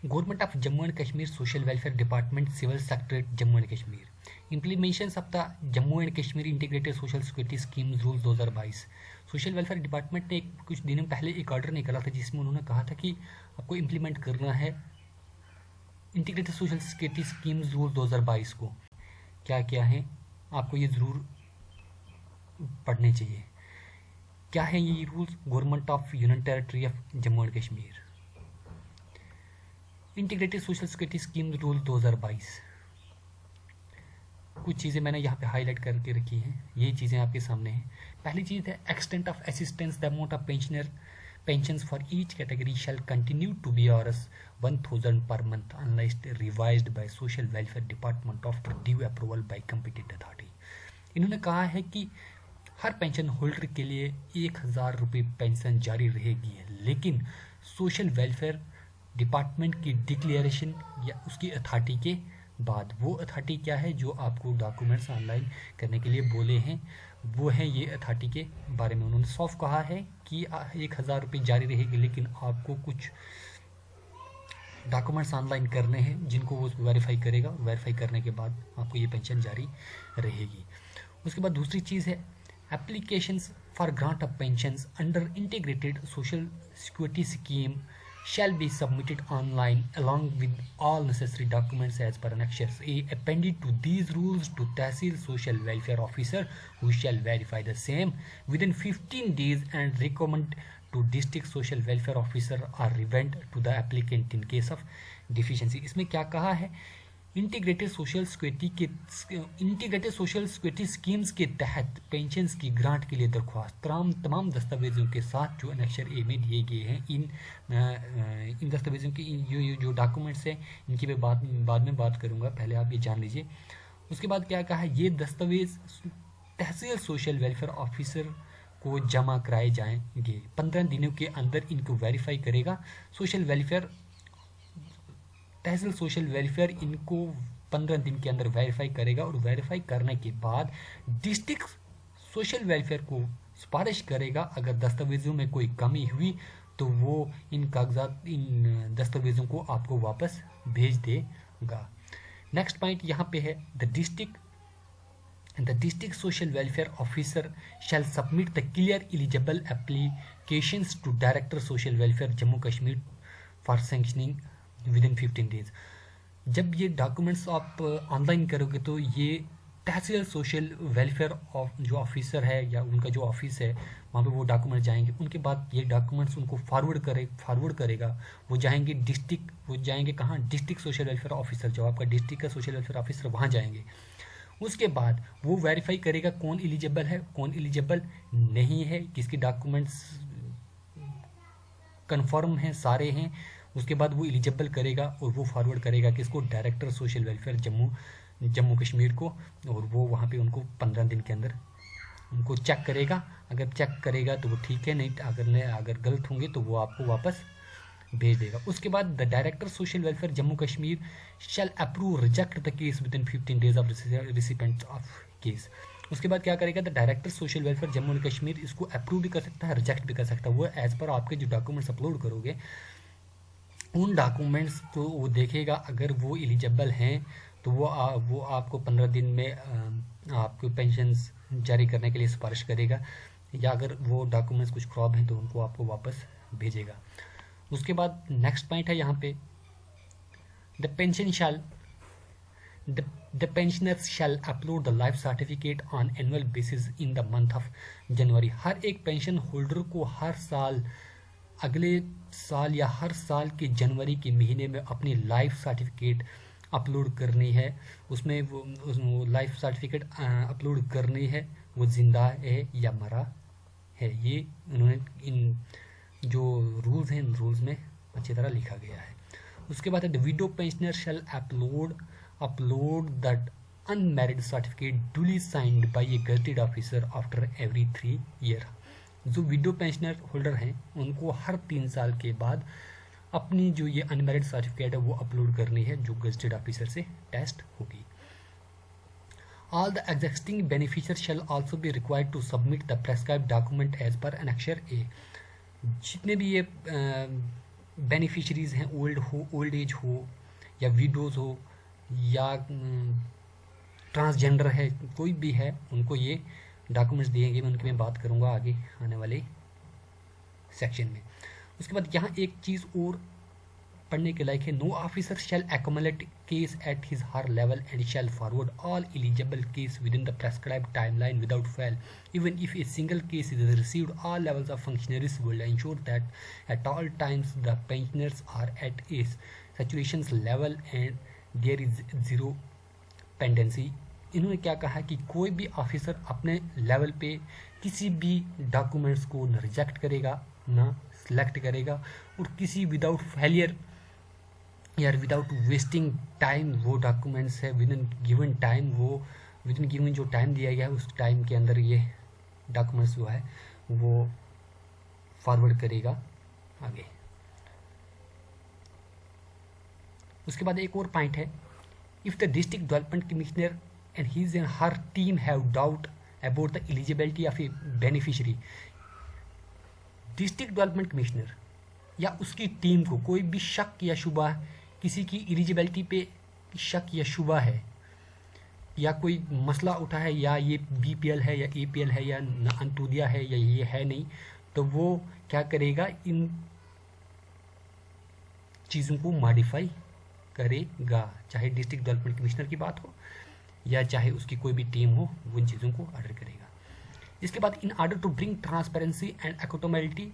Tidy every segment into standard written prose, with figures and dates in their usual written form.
Government of Jammu and Kashmir Social Welfare Department, Civil Secretariat, Jammu and Kashmir. Implementations of the Jammu and Kashmir Integrated Social Security Schemes Rules 2022. Social welfare department ने कुछ दिनों पहले एक order निकाला था जिसमें उन्होंने कहा था कि आपको इम्प्लीमेंट करना है integrated social security schemes rule 2022 को। क्या क्या है आपको ये ज़रूर पढ़ने चाहिए। क्या है ये rules? Government of union territory of Jammu and Kashmir integrated social security scheme rule 2022। कुछ चीज़ें मैंने यहाँ पे हाईलाइट करके रखी हैं, यही चीज़ें आपके सामने हैं। पहली चीज़ है extent of assistance, the amount of pensions for each category shall continue to be Rs 1000 per month unless revised by social welfare department of due approval by competent authority. इन्होंने कहा है कि हर पेंशन होल्डर के लिए 1000 रुपये pension जारी रहेगी, लेकिन सोशल वेलफेयर डिपार्टमेंट की डिक्लेरेशन या उसकी अथॉरिटी के बाद, वो अथॉरिटी क्या है जो आपको डॉक्यूमेंट्स ऑनलाइन करने के लिए बोले हैं, वो है ये अथॉरिटी के बारे में उन्होंने साफ कहा है कि 1000 रुपये जारी रहेगी, लेकिन आपको कुछ डॉक्यूमेंट्स ऑनलाइन करने हैं जिनको वो वेरीफाई करेगा। वेरीफाई करने के बाद आपको ये पेंशन जारी रहेगी। उसके बाद दूसरी चीज़ है applications for grant of pensions under integrated social security scheme shall be submitted online along with all necessary documents as per Annexures A appended to these rules to Tehsil Social Welfare Officer, who shall verify the same within 15 days and recommend to District Social Welfare Officer or revert to the applicant in case of deficiency। इसमें क्या कहा है? Integrated social security schemes के तहत pensions की grant के लिए दरख्वास्त तमाम दस्तावेजों के साथ जो एनेक्शर ए में दिए गए हैं, इन दस्तावेजों की जो डॉक्यूमेंट्स हैं इनकी मैं बाद में बात करूंगा, पहले आप ये जान लीजिए। उसके बाद क्या कहा है? ये दस्तावेज तहसील सोशल वेलफेयर ऑफिसर को जमा कराए जाएंगे। 15 दिनों के अंदर इनको वेरीफाई करेगा तहसील सोशल वेलफेयर, इनको 15 दिन के अंदर वेरीफाई करेगा और वेरीफाई करने के बाद डिस्ट्रिक्ट सोशल वेलफेयर को सिफारिश करेगा। अगर दस्तावेजों में कोई कमी हुई तो वो इन दस्तावेजों को आपको वापस भेज देगा। नेक्स्ट पॉइंट यहाँ पे है the district social welfare officer shall submit the clear eligible applications to director social welfare Jammu Kashmir for sanctioning within 15 days. जब ये डॉक्यूमेंट्स आप ऑनलाइन करोगे तो ये तहसील सोशल वेलफेयर जो ऑफिसर है या उनका जो ऑफिस है वहाँ पे वो डॉक्यूमेंट जाएंगे। उनके बाद ये डॉक्यूमेंट्स उनको फॉरवर्ड करेगा। वो जाएंगे कहाँ? डिस्ट्रिक्ट सोशल वेलफेयर ऑफिसर, जो आपका डिस्ट्रिक्ट का सोशल वेलफेयर ऑफिसर वहाँ जाएंगे। उसके बाद वो वेरीफाई करेगा कौन एलिजिबल है कौन एलिजिबल नहीं है, किसके डॉक्यूमेंट्स कन्फर्म हैं, सारे हैं। उसके बाद वो एलिजिबल करेगा और वो फॉरवर्ड करेगा किसको? Director social welfare Jammu Kashmir को, और वो वहाँ पे उनको 15 दिन के अंदर उनको चेक करेगा। अगर चेक करेगा तो वो ठीक है, नहीं अगर गलत होंगे तो वो आपको वापस भेज देगा। उसके बाद the director social welfare Jammu Kashmir shall approve reject the case within 15 days of recipient of case. उसके बाद क्या करेगा? The director social welfare Jammu and Kashmir इसको अप्रूव भी कर सकता है, रिजेक्ट भी कर सकता है। वो एज पर आपके जो डॉक्यूमेंट्स अपलोड करोगे उन डॉक्यूमेंट्स को वो देखेगा। अगर वो एलिजिबल हैं तो वो आपको 15 दिन में आपको पेंशन्स जारी करने के लिए सिफारिश करेगा, या अगर वो डॉक्यूमेंट्स कुछ खराब हैं तो उनको आपको वापस भेजेगा। उसके बाद नेक्स्ट पॉइंट है यहाँ पे the pensioners shall upload the life certificate on annual basis in the month of January. हर एक पेंशन होल्डर को हर साल, अगले साल या हर साल के जनवरी के महीने में अपनी लाइफ सर्टिफिकेट अपलोड करनी है। उसमें वो लाइफ सर्टिफिकेट अपलोड करनी है, वो जिंदा है या मरा है। ये उन्होंने इन जो रूल्स हैं इन रूल्स में अच्छी तरह लिखा गया है। उसके बाद the widow pensioner shall upload that unmarried certificate duly signed by a gazetted officer after every 3 year. जो विडो पेंशनर होल्डर हैं उनको हर 3 साल के बाद अपनी जो ये अनमैरिड सर्टिफिकेट है वो अपलोड करनी है, जो गजेटेड ऑफिसर से टेस्ट होगी। All the existing beneficiaries shall also be required to submit the prescribed document as per Annexure A। जितने भी ये बेनिफिशरीज हैं, ओल्ड एज हो या विडोज़ हो या ट्रांसजेंडर है, कोई भी है, उनको ये डॉक्यूमेंट्स दिएंगे। मैं उनकी मैं बात करूँगा आगे आने वाले सेक्शन में। उसके बाद यहाँ एक चीज़ और पढ़ने के लायक है, no officer shall accumulate case at his her level and shall forward all eligible case within the prescribed timeline without fail even if a single case is received. All levels of functionaries will ensure that at all times the pensioners are at a saturation level and there is zero pendency. इन्होंने क्या कहा कि कोई भी officer अपने level पे किसी भी डॉक्यूमेंट्स को न रिजेक्ट करेगा ना सिलेक्ट करेगा, और किसी विदाउट फेलियर या विदाउट वेस्टिंग टाइम वो डॉक्यूमेंट्स है विद इन गिवन टाइम, वो विद इन गिवन जो टाइम दिया गया है उस टाइम के अंदर ये डॉक्यूमेंट्स जो है वो फॉरवर्ड करेगा आगे। उसके बाद एक और पॉइंट है, if the district development commissioner and his and her team have doubt about the eligibility of a beneficiary, district development commissioner या उसकी टीम को कोई भी शक या शुबा, किसी की एलिजिबिलिटी पे शक या शुबा है या कोई मसला उठा है, या ये बीपीएल है या एपीएल है या अंत्योदय है या ये है नहीं, तो वो क्या करेगा, इन चीज़ों को मॉडिफाई करेगा। चाहे डिस्ट्रिक्ट डेवलपमेंट कमिश्नर की बात हो या चाहे उसकी कोई भी टीम हो, वो इन चीज़ों को ऑर्डर करेगा। इसके बाद in order to bring transparency and accountability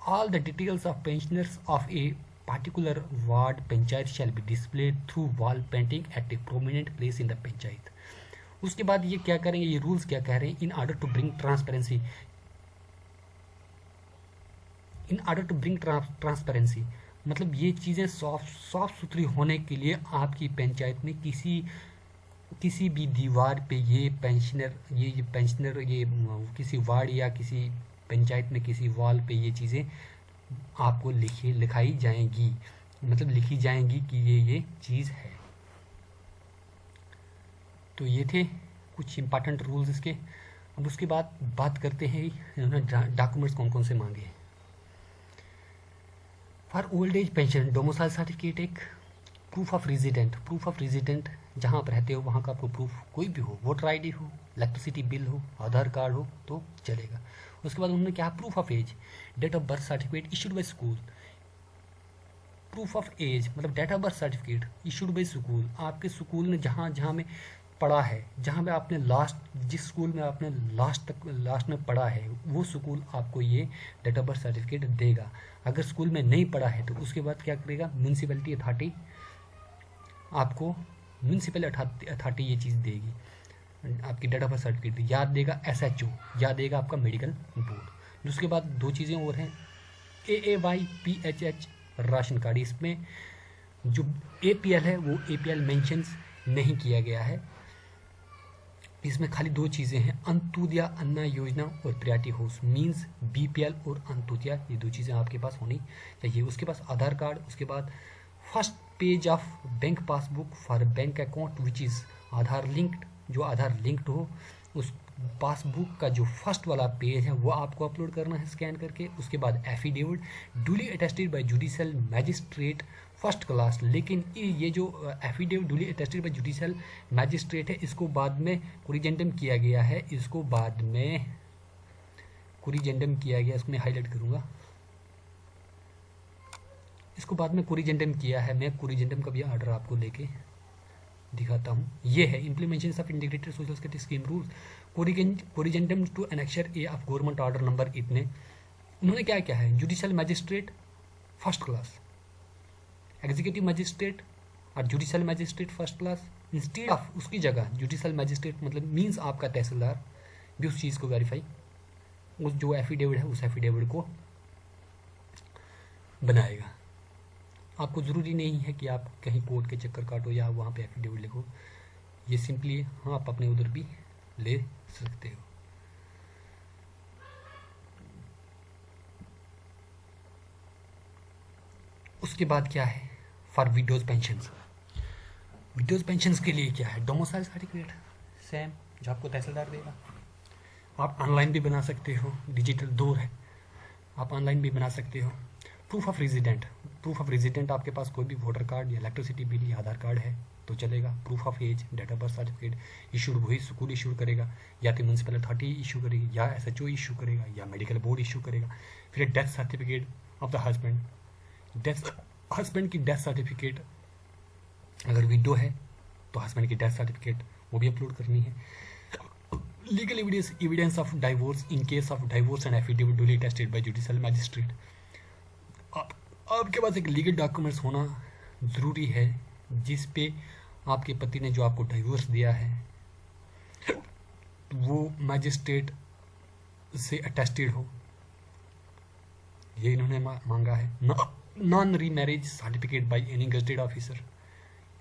all the details of pensioners of a particular ward panchayat shall be displayed through wall painting at a prominent place in the panchayat. उसके बाद ये क्या करेंगे, ये rules क्या कह रहे हैं, in order to bring transparency, in order to bring transparency मतलब ये चीज़ें साफ सुथरी होने के लिए आपकी पंचायत में किसी भी दीवार पे ये पेंशनर ये किसी वार्ड या किसी पंचायत में किसी वॉल पे ये चीज़ें आपको लिखाई जाएंगी, मतलब लिखी जाएंगी कि ये चीज़ है। तो ये थे कुछ इंपॉर्टेंट रूल्स इसके। अब उसके बाद बात करते हैं इन्होंने डॉक्यूमेंट्स कौन कौन से मांगे। For old age pension domicile certificate, एक प्रूफ ऑफ रेजिडेंट जहाँ आप रहते हो वहाँ का आपको प्रूफ कोई भी हो, वोटर आईडी हो, इलेक्ट्रिसिटी बिल हो, आधार कार्ड हो तो चलेगा। उसके बाद उन्होंने क्या, proof of age, date of birth certificate issued by school. Proof of age मतलब date of birth certificate issued by school, आपके स्कूल ने जहाँ में पढ़ा है, जहाँ पे आपने जिस स्कूल में आपने लास्ट में पढ़ा है वो स्कूल आपको ये डेट ऑफ बर्थ सर्टिफिकेट देगा। अगर स्कूल में नहीं पढ़ा है तो उसके बाद क्या करेगा, म्यूनसिपैलिटी अथॉरिटी आपको अथॉरिटी ये चीज़ देगी, आपकी डेट ऑफ बर्थ सर्टिफिकेट याद देगा, एसएचओ याद देगा, आपका मेडिकल बोर्ड। उसके बाद दो चीज़ें और हैं, AAY PHH राशन कार्ड, इसमें जो APL है वो APL मेंशंस नहीं किया गया है, इसमें खाली दो चीज़ें हैं, अंत्योदय अन्ना योजना और प्रियॉरिटी हाउस मींस BPL और अंत्योदय, ये दो चीज़ें आपके पास होनी चाहिए। उसके पास आधार कार्ड, उसके बाद first page of bank passbook for bank account which is Aadhaar linked, जो आधार लिंक्ड हो उस पासबुक का जो फर्स्ट वाला पेज है वो आपको अपलोड करना है स्कैन करके। उसके बाद affidavit duly attested bye judicial magistrate first class, लेकिन ये जो affidavit duly attested bye judicial magistrate है इसको बाद में कोरिजेंडम किया गया है, इसको बाद में कोरिजेंडम किया गया, इसको मैं हाईलाइट करूँगा, इसको बाद में कोरिजेंडम किया है। मैं कोरिजेंडम का भी ऑर्डर आपको लेके दिखाता हूँ। ये है implementation of integrated social security scheme rules corrigendum to annexure A of government order number इतने। उन्होंने क्या क्या है, judicial magistrate first class, executive magistrate और judicial magistrate first class, instead of उसकी जगह जुडिशियल मैजिस्ट्रेट मतलब मीन्स आपका तहसीलदार भी उस चीज़ को वेरीफाई, उस जो एफिडेविट है उस एफिडेविट को बनाएगा। आपको ज़रूरी नहीं है कि आप कहीं कोर्ट के चक्कर काटो या वहाँ पे एफिडेविट लिखो, ये सिंपली हाँ आप अपने उधर भी ले सकते हो। उसके बाद क्या है, for widows pensions, widows pensions के लिए क्या है, डोमिसाइल सर्टिफिकेट सेम जो आपको तहसीलदार देगा। आप ऑनलाइन भी बना सकते हो, डिजिटल दौर है, आप ऑनलाइन भी बना सकते हो। प्रूफ ऑफ रेजिडेंट आपके पास कोई भी वोटर कार्ड या इलेक्ट्रिसिटी बिल या आधार कार्ड है तो चलेगा। Proof of age, date of birth certificate issued वही स्कूल इशू करेगा, या तो म्यूनसिपल अथॉरिटी इशू करेगी, या SHO इशू करेगा, या मेडिकल बोर्ड इशू करेगा। फिर death certificate of the husband की डेथ सर्टिफिकेट, अगर विडो है तो हस्बैंड की डेथ सर्टिफिकेट वो भी अपलोड करनी है। Legal evidence of divorce in case of divorce and affidavit duly attested by judicial magistrate. आपके पास एक लीगल डॉक्यूमेंट्स होना ज़रूरी है जिस पे आपके पति ने जो आपको डाइवोर्स दिया है वो मैजिस्ट्रेट से अटेस्टेड हो, ये इन्होंने मांगा है। Non remarriage certificate by any gazetted officer,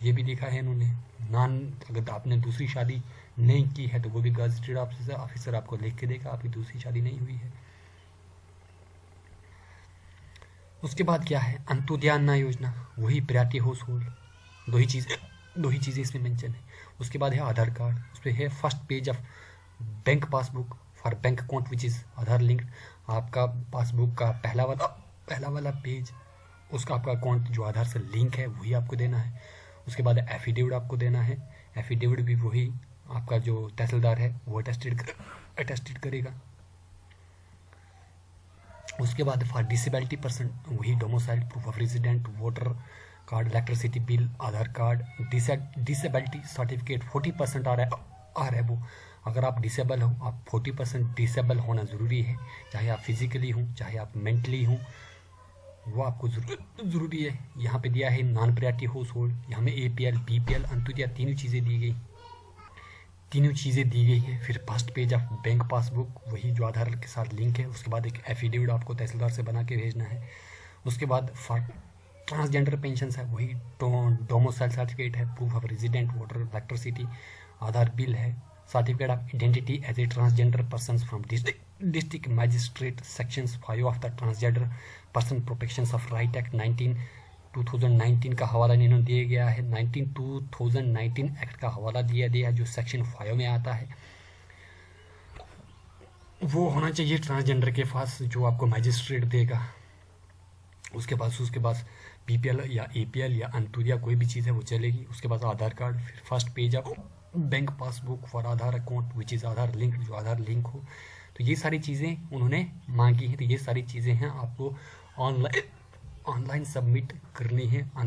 ये भी देखा है इन्होंने। अगर आपने दूसरी शादी नहीं की है तो वो भी गजेटेड ऑफिसर आपको लिख के देगा आपकी दूसरी शादी नहीं हुई है। उसके बाद क्या है, अंत्योदय अन्न योजना, वही प्रायोरिटी हाउस होल्ड, दो ही चीज़ें इसमें मेंशन है। उसके बाद है आधार कार्ड, उस पर है first page of bank passbook for bank account which is Aadhaar linked. आपका पासबुक का पहला वाला पेज, उसका आपका अकाउंट जो आधार से लिंक है वही आपको देना है। उसके बाद एफिडेविट आपको देना है, एफिडेविट भी वही आपका जो तहसीलदार है वो अटेस्टेड करेगा। उसके बाद फॉर डिसेबिलिटी पर्सन वही domicile, proof of resident, voter card, electricity bill, Aadhaar card, disability certificate 40% or above. अगर आप डिसेबल हो, आप 40% डिसेबल होना ज़रूरी है, चाहे आप फिजिकली हों चाहे आप मेंटली हों, वो आपको ज़रूरी है। यहाँ पे दिया है नॉन प्रायोरिटी हाउस होल्ड, यहाँ में APL, BPL, अंत्योदय तीनों चीज़ें दी गई हैं। फिर first page of bank passbook, वही जो आधार के साथ लिंक है। उसके बाद एक एफिडेविट आपको तहसीलदार से बना के भेजना है। उसके बाद फॉर ट्रांसजेंडर पेंशन है, वही डोमिसाइल सर्टिफिकेट है, proof of resident, voter, electricity, Aadhaar bill है, certificate of identity as a transgender person from district magistrate, section 5 of the transgender person protection of right act 2019 का हवाला इन्होंने दिया गया है। 2019 एक्ट का हवाला दिया है जो सेक्शन 5 में आता है, वो होना चाहिए ट्रांसजेंडर के पास जो आपको मैजिस्ट्रेट देगा। उसके पास BPL या APL या अंत्योदय कोई भी चीज़ है वो चलेगी। उसके बाद आधार कार्ड, फिर first page of bank passbook for Aadhaar account which is Aadhaar link, जो आधार लिंक हो। तो ये सारी चीज़ें उन्होंने मांगी हैं, तो ये सारी चीज़ें हैं आपको ऑनलाइन सबमिट करनी है।